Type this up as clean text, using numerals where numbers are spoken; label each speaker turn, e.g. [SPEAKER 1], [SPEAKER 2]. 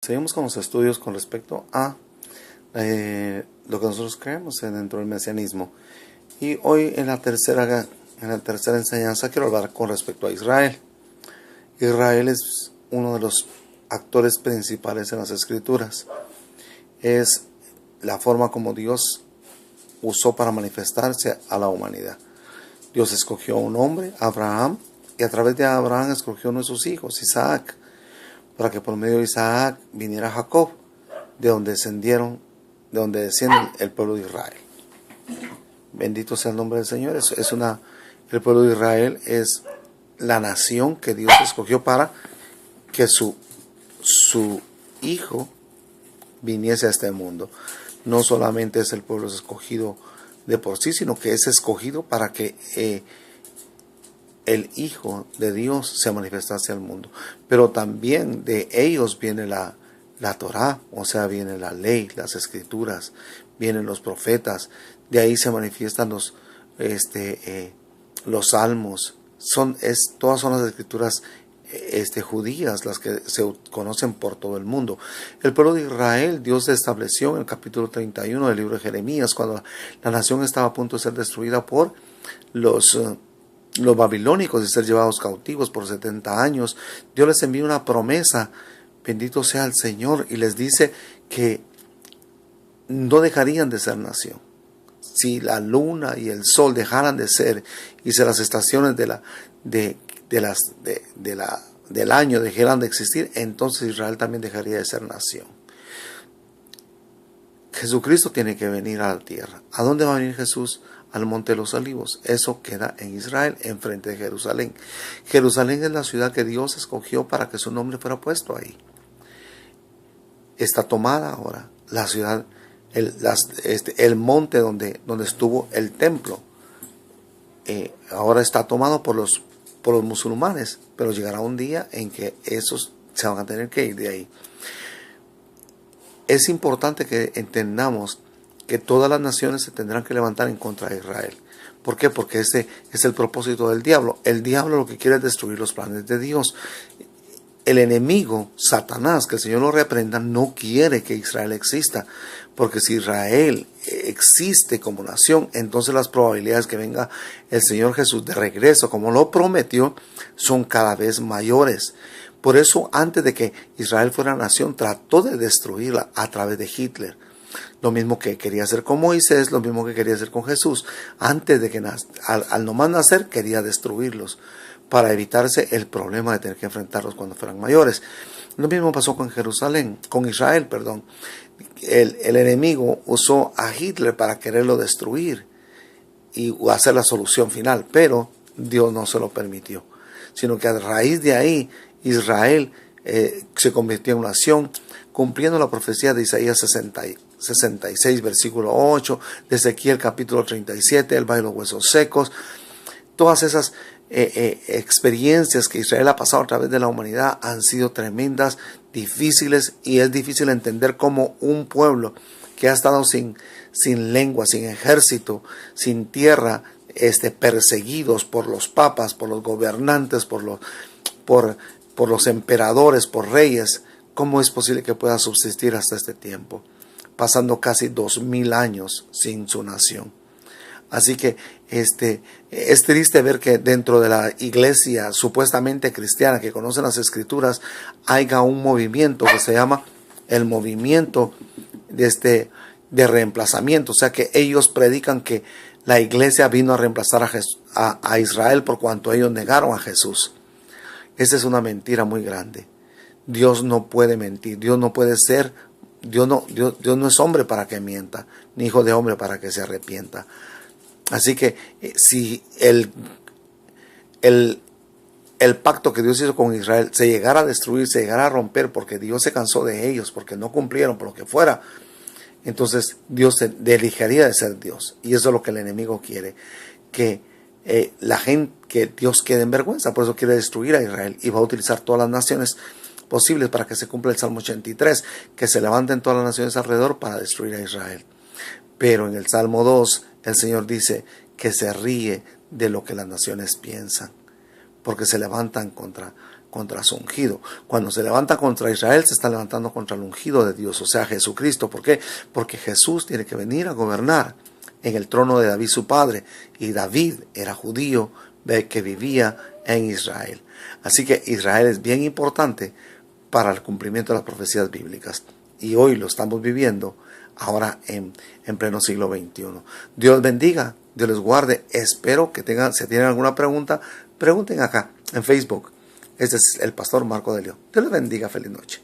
[SPEAKER 1] Seguimos con los estudios con respecto a lo que nosotros creemos dentro del mesianismo. Y hoy en la tercera enseñanza quiero hablar con respecto a Israel. Israel es uno de los actores principales en las escrituras. Es la forma como Dios usó para manifestarse a la humanidad. Dios escogió a un hombre, Abraham, y a través de Abraham escogió a uno de sus hijos, Isaac, para que por medio de Isaac viniera Jacob, de donde desciende el pueblo de Israel. Bendito sea el nombre del Señor. El pueblo de Israel es la nación que Dios escogió para que su hijo viniese a este mundo. No solamente es el pueblo escogido de por sí, sino que es escogido para que el Hijo de Dios se manifestase al mundo. Pero también de ellos viene la Torá, o sea, viene la ley, las escrituras, vienen los profetas. De ahí se manifiestan los salmos. Todas son las escrituras judías, las que se conocen por todo el mundo. El pueblo de Israel, Dios estableció en el capítulo 31 del libro de Jeremías, cuando la nación estaba a punto de ser destruida por los babilónicos y ser llevados cautivos por 70 años. Dios les envía una promesa, bendito sea el Señor, y les dice que no dejarían de ser nación. Si la luna y el sol dejaran de ser, y si las estaciones del año dejaran de existir, entonces Israel también dejaría de ser nación. Jesucristo tiene que venir a la tierra. ¿A dónde va a venir Jesús? Al Monte de los Olivos. Eso queda en Israel, enfrente de Jerusalén. Jerusalén es la ciudad que Dios escogió para que su nombre fuera puesto ahí. Está tomada ahora la ciudad, el monte donde estuvo el templo. Ahora está tomado por los musulmanes, pero llegará un día en que esos se van a tener que ir de ahí. Es importante que entendamos que todas las naciones se tendrán que levantar en contra de Israel. ¿Por qué? Porque ese es el propósito del diablo. El diablo lo que quiere es destruir los planes de Dios. El enemigo, Satanás, que el Señor lo reprenda, no quiere que Israel exista. Porque si Israel existe como nación, entonces las probabilidades que venga el Señor Jesús de regreso, como lo prometió, son cada vez mayores. Por eso, antes de que Israel fuera nación, trató de destruirla a través de Hitler. Lo mismo que quería hacer con Moisés, lo mismo que quería hacer con Jesús. Antes de que al nomás nacer, quería destruirlos para evitarse el problema de tener que enfrentarlos cuando fueran mayores. Lo mismo pasó con Israel. El enemigo usó a Hitler para quererlo destruir y hacer la solución final, pero Dios no se lo permitió, sino que a raíz de ahí Israel se convirtió en nación, cumpliendo la profecía de Isaías 66, versículo 8, de Ezequiel capítulo 37, el valle de los huesos secos. Todas esas experiencias que Israel ha pasado a través de la humanidad han sido tremendas, difíciles, y es difícil entender cómo un pueblo que ha estado sin lengua, sin ejército, sin tierra, perseguidos por los papas, por los gobernantes, por los emperadores, por reyes, ¿cómo es posible que pueda subsistir hasta este tiempo? Pasando casi 2000 años sin su nación. Así que es triste ver que dentro de la iglesia supuestamente cristiana que conoce las escrituras haya un movimiento que se llama el movimiento de reemplazamiento. O sea, que ellos predican que la iglesia vino a reemplazar a Israel por cuanto ellos negaron a Jesús. Esa es una mentira muy grande. Dios no puede mentir. Dios no puede ser. Dios no es hombre para que mienta, ni hijo de hombre para que se arrepienta. Así que si el pacto que Dios hizo con Israel se llegara a destruir, se llegara a romper, porque Dios se cansó de ellos, porque no cumplieron, por lo que fuera, entonces Dios dejaría de ser Dios. Y eso es lo que el enemigo quiere, que que Dios quede en vergüenza. Por eso quiere destruir a Israel, y va a utilizar todas las naciones posibles para que se cumpla el Salmo 83, que se levanten todas las naciones alrededor para destruir a Israel. Pero en el Salmo 2, el Señor dice que se ríe de lo que las naciones piensan, porque se levantan contra contra su ungido. Cuando se levanta contra Israel, se está levantando contra el ungido de Dios, o sea, Jesucristo. ¿Por qué? Porque Jesús tiene que venir a gobernar en el trono de David su padre, y David era judío que vivía en Israel. Así que Israel es bien importante para el cumplimiento de las profecías bíblicas, y hoy lo estamos viviendo ahora en pleno siglo XXI. Dios bendiga, Dios les guarde. Espero que si tienen alguna pregunta, pregunten acá en Facebook. Este es el pastor Marco de León. Dios les bendiga. Feliz noche.